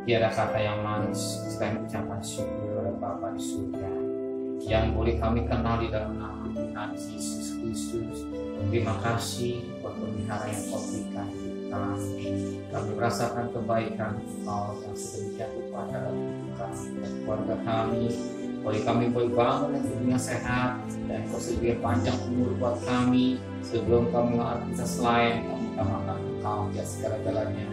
Tiada kata yang manis selain ucapan syukur kepada Bapa di surga yang boleh kami kenal di dalam nama Tuhan Yesus Kristus. Terima kasih buat pemeliharaan yang Kau berikan kami. Kami merasakan kebaikan Kau yang sedemikian rupa dalam kami dan keluarga kami. Boleh kami bangun dengan dunia sehat dan Kau sedia panjang umur buat kami. Sebelum kami beraktivitas lain, kami utamakan Engkau di segala-galanya.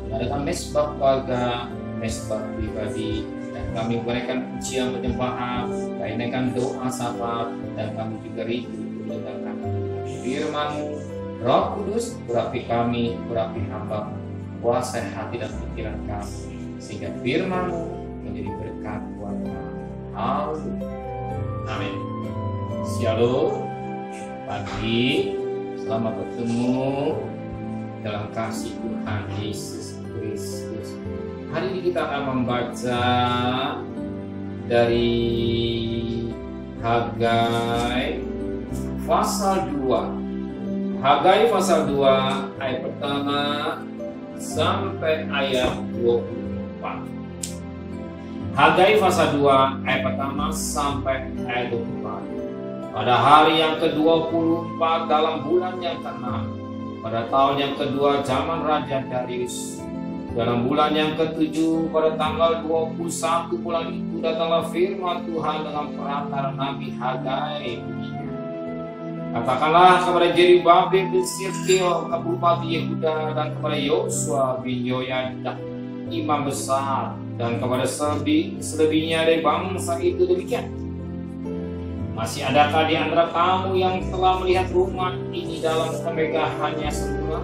Dengan mesbah keluarga, mesbah pribadi, dan kami berikan pujian penyembahan, kainekan doa syafaat, dan kami juga rindu mendengarkan firman-Mu. Roh Kudus, urapi kami, urapi hamba-Mu, kuasai hati dan pikiran kami, sehingga firman-Mu menjadi berkat buat kami. Haleluya. Amin. Shalom. Pagi, selamat bertemu dalam kasih Tuhan Yesus Kristus. Hari ini kita akan membaca dari Hagai pasal 2. Hagai pasal 2 ayat pertama sampai ayat 24. Hagai pasal 2 ayat pertama sampai ayat 24. Pada hari yang ke-24 dalam bulan yang ke-6, pada tahun yang kedua zaman Raja Darius, dalam bulan yang ke-7 pada tanggal 21 bulan itu datanglah firman Tuhan dengan perantara Nabi Hagai. Katakanlah kepada Jerubabel bin Shealtiel bupati Yehuda dan kepada Yosua bin Yoyadah imam besar dan kepada selebihnya dari bangsa itu demikian. Masih adakah di antara kamu yang telah melihat rumah ini dalam kemegahannya semula?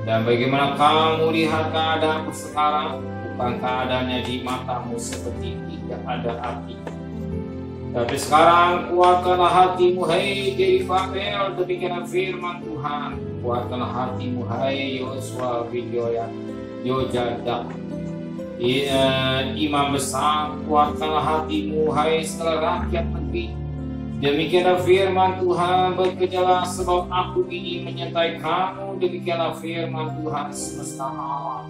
Dan bagaimana kamu lihat keadaanmu sekarang? Bukan keadaannya di matamu seperti tidak ada arti. Tapi sekarang kuatkanlah hatimu, hai Jerubabel, demikian firman Tuhan. Kuatkanlah hatimu, hai Yosua bin Yoyadah imam besar. Kuatkanlah hatimu, hai segala rakyat negeri. Demikianlah firman Tuhan, bekerjalah sebab aku ini menyertai kamu. Demikianlah firman Tuhan semesta alam.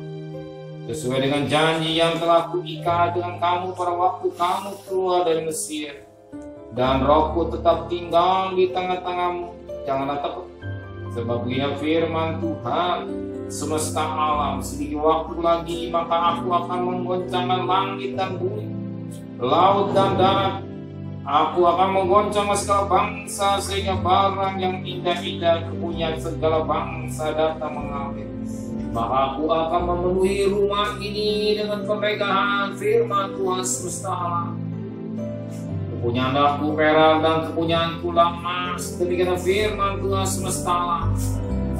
Sesuai dengan janji yang telah kuikat dengan kamu pada waktu kamu keluar dari Mesir. Dan Rohku tetap tinggal di tengah-tengahmu. Janganlah takut. Sebab begini firman Tuhan semesta alam, sedikit waktu lagi maka aku akan menggoncangkan langit dan bumi, laut dan darat. Aku akan menggoncang segala bangsa sehingga barang yang indah-indah kepunyaan segala bangsa datang mengambil. Maka aku akan memenuhi rumah ini dengan kemegahan firman Tuhan semesta alam. Kepunyaanku perak dan kepunyaanku emas, demikian firman Tuhan semesta alam.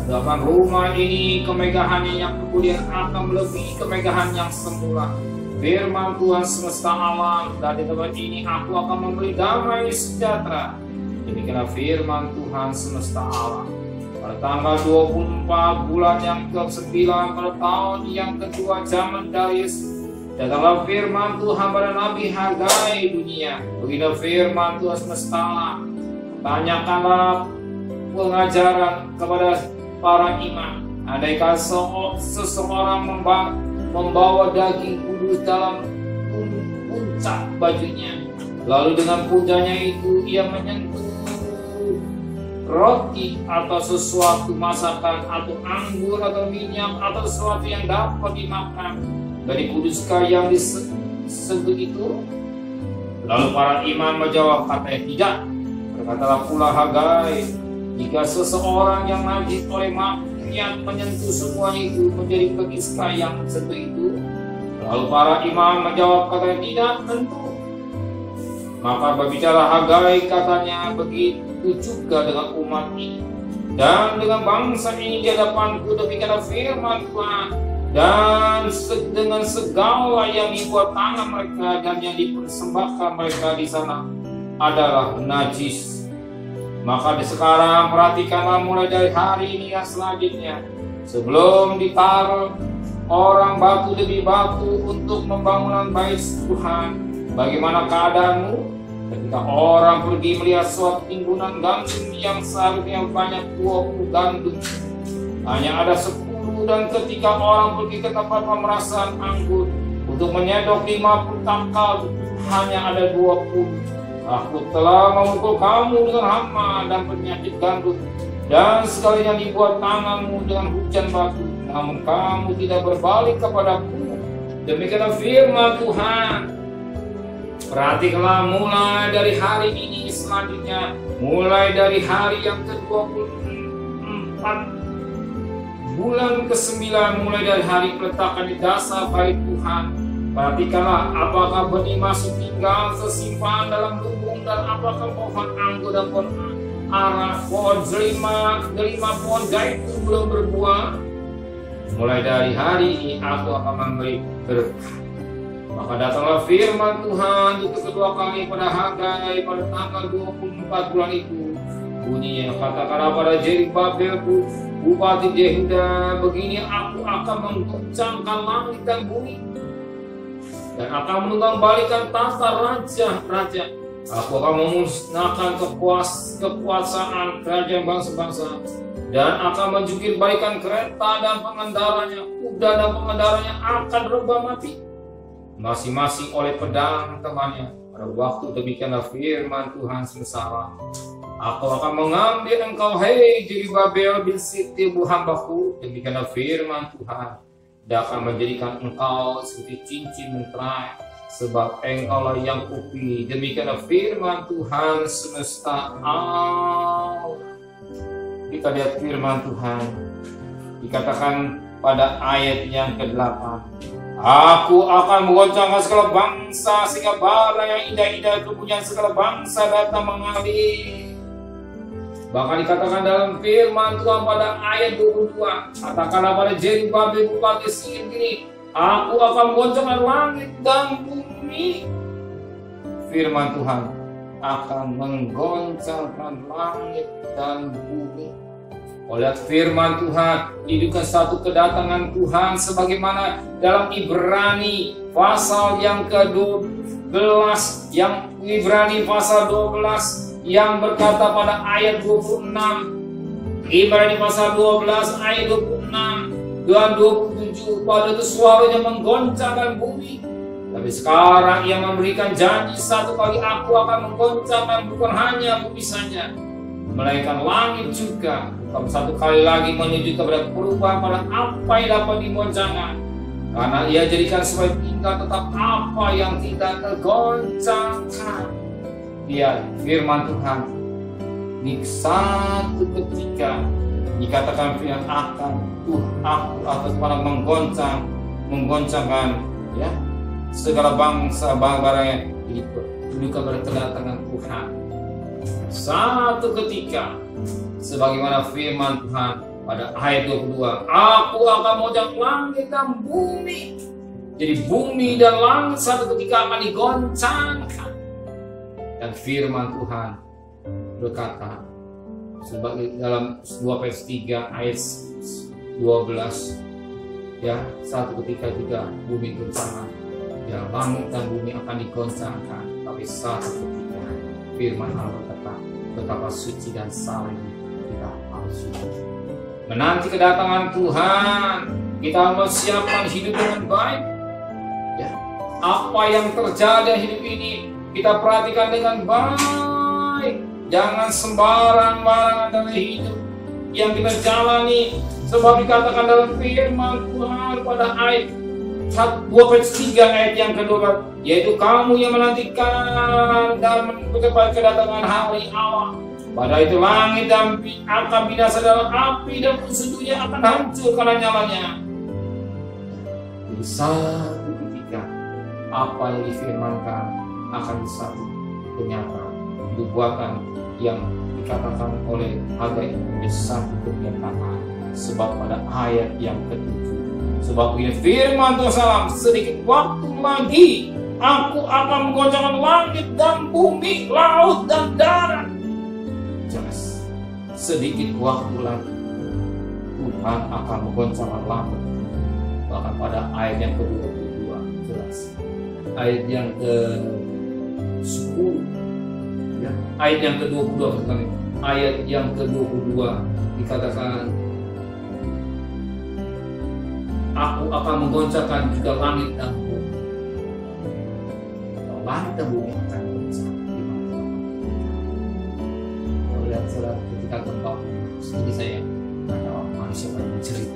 Adapun rumah ini kemegahannya yang kemudian akan melebihi kemegahan yang semula. Firman Tuhan semesta alam, dan di tempat ini aku akan memberi damai sejahtera. Demikianlah firman Tuhan semesta alam. Pada tanggal 24 bulan yang ke-9 pada tahun yang kedua zaman Darius, datanglah firman Tuhan pada Nabi Hagai dunia. Begini firman Tuhan semesta alam. Tanyakanlah pengajaran kepada para imam. Andaikan seseorang membawa daging kudus dalam puncak bajunya, lalu dengan puncaknya itu ia menyentuh roti atau sesuatu masakan atau anggur atau minyak atau sesuatu yang dapat dimakan dari kuduskah yang disebut itu? Lalu para imam menjawab, katanya tidak. Berkatalah pula Hagai, jika seseorang yang najis oleh maksiat menyentuh semua itu menjadi kuduskah yang disebut itu? Lalu para imam menjawab, katanya tidak tentu. Maka berbicara Hagai, katanya begitu juga dengan umat ini dan dengan bangsa ini di hadapanku. Demikianlah firman Tuhan. Dan dengan segala yang dibuat tangan mereka dan yang dipersembahkan mereka di sana adalah najis. Maka sekarang perhatikanlah mulai dari hari ini dan selanjutnya, sebelum ditaruh orang batu demi batu untuk pembangunan bait Tuhan, bagaimana keadaanmu? Ketika orang pergi melihat suatu timbunan gandum yang seharusnya banyak 20 gandum, hanya ada 10, dan ketika orang pergi ke tempat pemerasan anggur untuk menyedok 50 takal hanya ada 20. Aku telah memukul kamu dengan hama dan penyakit gandum, dan sekalinya dibuat tanganmu dengan hujan batu, namun kamu tidak berbalik kepadaku. Demikianlah firman Tuhan. Perhatikanlah mulai dari hari ini selanjutnya, mulai dari hari yang ke-24 bulan ke-9, mulai dari hari peletakan di dasar bait Tuhan. Perhatikanlah apakah benih masih tinggal tersimpan dalam lumbung, dan apakah pohon anggur dan pohon ara, pohon delima, pohon zaitun belum berbuah. Mulai dari hari ini aku akan memberi berkat. Maka datanglah firman Tuhan untuk kedua kali pada Hagai pada tanggal 24 bulan itu. Bunyinya, katakanlah pada Zerubabel bupati Yehuda, begini aku akan mengguncangkan langit dan bumi, dan akan menggembalikan tata raja-raja. Aku akan memusnahkan kekuasaan kerajaan bangsa-bangsa, dan akan menjungkir balikan kereta dan pengendaranya, kuda dan pengendaranya akan rebah mati, masing-masing oleh pedang temannya. Pada waktu demikianlah firman Tuhan sengsara, aku akan mengambil engkau, hei Zerubabel bin Shealtiel hambaku. Demikianlah firman Tuhan, dan akan menjadikan engkau seperti cincin menterai, sebab engkaulah yang kupilih. Demikianlah firman Tuhan semesta alam. Kita lihat firman Tuhan dikatakan pada ayat yang ke-8, aku akan menggoncangkan segala bangsa, sehingga bara yang indah-indah kepunyaan segala bangsa datang mengalir. Bahkan dikatakan dalam firman Tuhan pada ayat 22, katakanlah pada Zerubabel bupati Shealtiel ini, aku akan menggoncangkan langit dan bumi. Firman Tuhan akan menggoncangkan langit dan bumi. Oleh firman Tuhan, hidupkan satu kedatangan Tuhan sebagaimana dalam Ibrani pasal yang ke-12, yang Ibrani pasal 12 yang berkata pada ayat 26, Ibrani pasal 12 ayat 26 dan 27, pada itu suaranya menggoncangkan bumi. Tapi sekarang ia memberikan janji satu kali, aku akan menggoncangkan bukan hanya bumi saja, melainkan langit juga. Bukan satu kali lagi menuju kepada perubahan pada apa yang dapat digoncangkan, karena ia jadikan supaya tinggal tetap apa yang tidak tergoncangkan. Dia firman Tuhan di satu ketika dikatakan firman akan aku atas pada menggoncangkan ya segala bangsa barangnya itu menunjukkan pada kedatangan Tuhan. Satu ketika sebagaimana firman Tuhan pada ayat 22, aku akan menggoncang langit dan bumi. Jadi bumi dan langit satu ketika akan digoncangkan. Dan firman Tuhan berkata sebagai dalam 2 Petrus 3 ayat 12, ya, satu ketika juga bumi goncangkan, ya, langit dan bumi akan digoncangkan. Tapi satu ketika firman Allah berkata, betapa suci dan saleh kita harus hidup menanti kedatangan Tuhan. Kita harus siapkan hidup dengan baik, ya. Apa yang terjadi hidup ini kita perhatikan dengan baik. Jangan sembarang-barangan dalam hidup yang kita jalani, sebab dikatakan dalam firman Tuhan pada ayat 2 Petrus 3 ayat yang kedua, yaitu kamu yang menantikan dan menunggu kedatangan hari Allah. Pada itu langit dan akan binasa dalam api, dan musuhnya akan hancur karena nyalanya. Jadi satu ketika apa yang difirmankan akan satu kenyataan, nubuatan yang dikatakan oleh Hagai menjadi satu kenyataan. Sebab pada ayat yang ke-7, sebab ini firman Tuhan salam, sedikit waktu lagi aku akan menggoncangkan langit dan bumi, laut dan darat. Jelas, sedikit waktu lagi Tuhan akan menggoncangkan langit. Bahkan pada ayat yang ke-22 jelas. Ayat yang ke-10, ya, ayat yang ke-22, ayat yang ke-22 dikatakan, aku akan menggoncangkan juga langit dan bumi. langit dan bumi akan goncang. Dan saudara, ketika gempa, jadi saya manusia pada menjerit,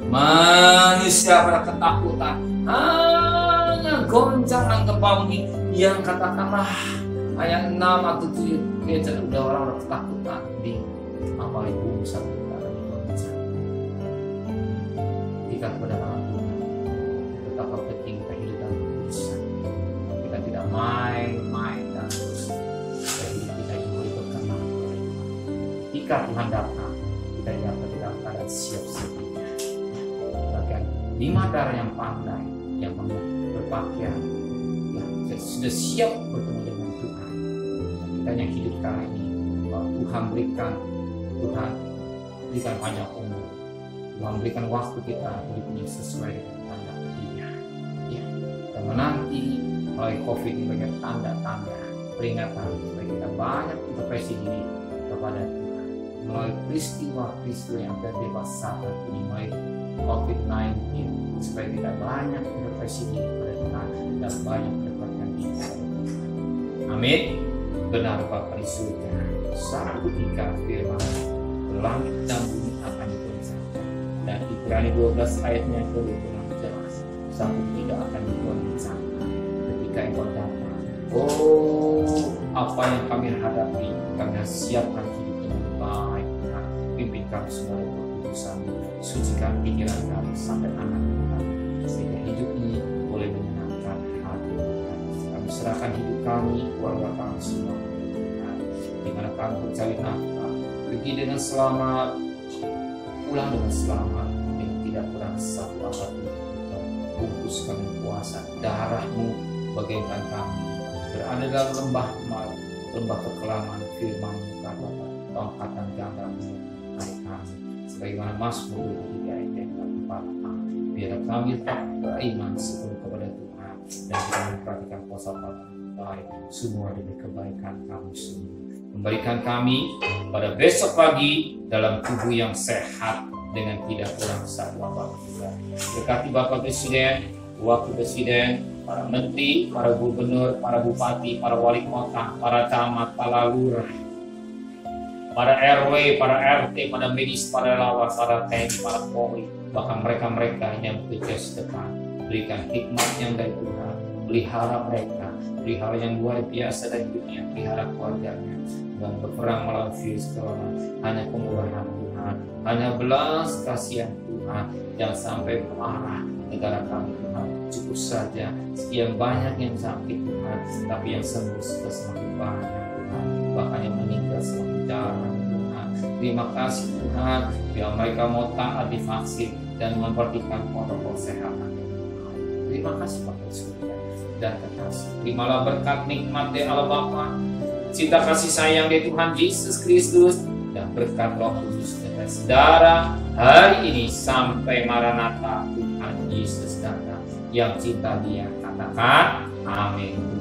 manusia pada ketakutan, hanya goncangan gempa bumi yang katakanlah ayat 6 atau 7 ya udah orang ketakutan di apalagi bumi satu kali goncang. Jika kepada Tuhan, betapa penting kita hidup dalam kekudusan. Kita tidak main-main dan terus hidup kita itu boleh berkenan. Jika Tuhan datang, kita dapat dalam keadaan siap sedia. Bahkan 5 darah yang pandai, yang berpakaian, yang sudah siap bertemu dengan Tuhan. Kita yang hidup kali ini, Tuhan berikan banyak umur. Tuhan berikan waktu kita hidupnya sesuai dengan tanda Dia. Ya, dan menanti oleh COVID ini banyak tanda-tanda peringatan supaya kita banyak intervensi diri kepada Tuhan melalui peristiwa-peristiwa yang bebas saat ini, mulai COVID-19, supaya kita banyak intervensi diri kepada Tuhan dan banyak mendapatkan diri kepada Tuhan. Amin. Benar Bapa di surga, suatu ketika firman langit dan bumi akan digoncangkan, dan Ibrani 12 ayatnya ke-26 jelas, suatu ketika akan digoncangkan ketika Engkau datang. Oh, apa yang kami hadapi, kami siapkan hidup dengan baik. Tuhan, pimpin kami semua dengan kekudusan, sucikan pikiran kami sampai anak kami, sehingga hidup ini boleh menyenangkan hati Tuhan. Kami serahkan hidup kami, keluarga kami semua Tuhan, di mana kami mencari nafkah, pergi dengan selamat, pulang dengan selamat, yang tidak kurang satu apapun. Bungkuskan puasa, darah-Mu bagaikan kami berada dalam lembah kekelaman, firman-Mu kata tongkatan gandam-Mu naik kami, sebagaimana Mazmur 23 ayat 4. Biar kami tetap beriman sepenuh kepada Tuhan, dan kita memperhatikan puasa baik semua demi kebaikan kami semua. Memberikan kami pada besok pagi dalam tubuh yang sehat dengan tidak kurang satu apapun. Berkati Bapak Presiden, Wakil Presiden, para menteri, para gubernur, para bupati, para wali kota, para camat, para lurah, para RW, para RT, para medis, para relawan, para TNI, para Polri, bahkan mereka-mereka yang bekerja di depan. Berikan hikmat yang dari Tuhan, pelihara mereka, pelihara yang luar biasa dari dunia, pelihara keluarganya, dan berperang melawan virus corona. Hanya kemurahan Tuhan, hanya belas kasihan Tuhan, yang sampai marah negara kami Tuhan. Cukup saja, sekian banyak yang sakit Tuhan, tapi yang sembuh sudah semakin banyak Tuhan, bahkan yang meninggal semakin jarang Tuhan. Terima kasih Tuhan, bila mereka mau taat divaksin dan memperhatikan protokol kesehatan. Terima kasih Bapak Surga dan kekasih. Terimalah berkat nikmat dari Allah Bapa, cinta kasih sayang dari Tuhan Yesus Kristus, dan berkat Roh Kudus dan saudara hari ini sampai Maranatha Tuhan Yesus datang. Yang cinta Dia katakan amin.